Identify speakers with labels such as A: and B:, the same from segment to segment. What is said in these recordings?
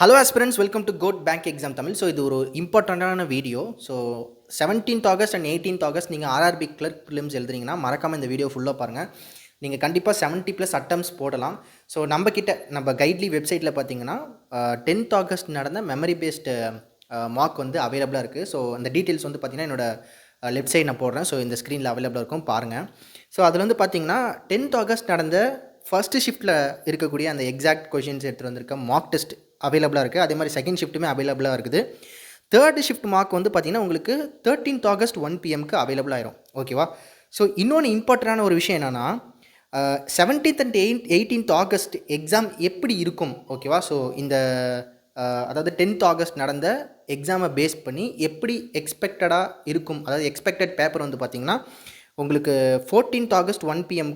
A: Hello aspirants, welcome to code bank exam Tamil. So இது ஒரு இம்பார்ட்டண்ட்டான video. So 17th August and 18th August நீங்கள் RRB clerk prelims எழுதுறீங்கன்னா மறக்காமல் இந்த வீடியோ ஃபுல்லாக பாருங்கள். நீங்கள் கண்டிப்பாக 70+ அட்டம்ஸ் போடலாம். ஸோ நம்ம கைட்லி வெப்சைட்டில் பார்த்தீங்கன்னா 10th ஆகஸ்ட் நடந்த மெமரி பேஸ்டு மார்க் வந்து அவைலபிளாக இருக்குது. ஸோ அந்த டீட்டெயில்ஸ் வந்து பார்த்தீங்கன்னா என்னோடய லெஃப்ட் சைட் நான் போடுறேன். ஸோ இந்த ஸ்க்ரீனில் அவைலபிளாக இருக்கும், பாருங்கள். ஸோ அதில் வந்து பார்த்தீங்கன்னா 10th ஆகஸ்ட் நடந்த ஃபஸ்ட்டு ஷிஃப்ட்டில் இருக்கக்கூடிய அந்த எக்ஸாக்ட் கொஷின்ஸ் எடுத்துகிட்டு வந்திருக்க மார்க் டெஸ்ட் அவைலபிளாக இருக்குது. அதே மாதிரி செகண்ட் ஷிஃப்ட்டுமே அவைலபிளாக இருக்குது. தேர்ட் ஷிஃப்ட் மார்க் வந்து பார்த்திங்கன்னா உங்களுக்கு 13th ஆகஸ்ட் 1 PM அவைலபிள் ஆயிரும். ஓகேவா? ஸோ இன்னொன்று இம்பார்ட்டண்டான ஒரு விஷயம் என்னென்னா 17th and 18th August exam எப்படி இருக்கும்? ஓகேவா? ஸோ இந்த அதாவது 10th ஆகஸ்ட் நடந்த எக்ஸாமை பேஸ் பண்ணி எப்படி எக்ஸ்பெக்டடாக இருக்கும், அதாவது எக்ஸ்பெக்டட் பேப்பர் வந்து பார்த்திங்கன்னா உங்களுக்கு 14th August 1 PM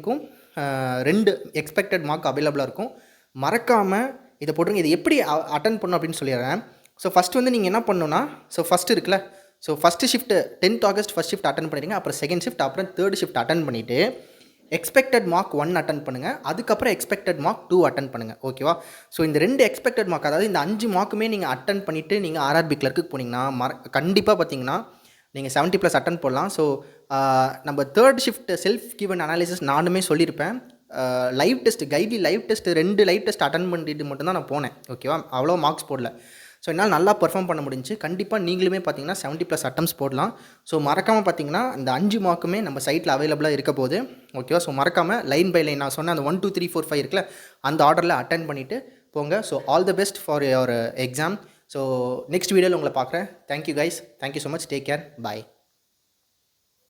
A: 2 expected mark அவைலபிளாக இருக்கும். மறக்காமல் இதை போட்டுருங்க. இது எப்படி அட்டன் பண்ணணும் அப்படின்னு சொல்லிடுறேன். ஸோ ஃபஸ்ட்டு வந்து நீங்கள் என்ன பண்ணணுன்னா, ஸோ ஃபஸ்ட்டு இருக்குல்ல, so first shift 10th August first shift attend பண்ணிடுங்க. அப்புறம் செகண்ட் ஷிஃப்ட், அப்புறம் தேர்ட் ஷிஃப்ட் அட்டன் பண்ணிவிட்டு எக்ஸ்பெக்டட் மார்க் 1 அட்டன் பண்ணுங்கள். அதுக்கப்புறம் எக்ஸ்பெக்டட் மார்க் 2 அட்டன் பண்ணுங்கள். ஓகேவா? ஸோ இந்த 2 எக்ஸ்பெக்டட் மார்க், அதாவது இந்த 5 மார்க்குமே நீங்கள் அட்டன் பண்ணிவிட்டு நீங்கள் ஆர்ஆர்பி கிளர்க்கு போனீங்கன்னா கண்டிப்பாக பார்த்தீங்கன்னா நீங்கள் 70+ அட்டன் போடலாம். ஸோ நம்ம third shift self given analysis நானுமே சொல்லியிருப்பேன். லைவ் டெஸ்ட், கைட்லி live test 2 live test attend பண்ணிட்டு மட்டும்தான் நான் போனேன். ஓகேவா? அவ்வளோ மார்க்ஸ் போடல. ஸோ என்னால் நல்லா பெர்ஃபார்ம் பண்ண முடிஞ்சு. கண்டிப்பாக நீங்களுமே பார்த்தீங்கன்னா 70+ அட்டம்ஸ் போடலாம். ஸோ மறக்காமல் பார்த்தீங்கன்னா இந்த 5 மார்க்குமே நம்ம சைட்டில் அவைலபிளாக இருக்க போது. ஓகேவா? ஸோ மறக்காமல் லைன் பை லைன் நான் சொன்ன அந்த 1 2 3 4 5 இருக்குல்ல, அந்த ஆர்டரில் அட்டன் பண்ணிவிட்டு போங்க. So all the best for your exam. So next வீடியோவில் உங்களை பார்க்குறேன். Thank you guys. Thank you so much. Take care. பாய்.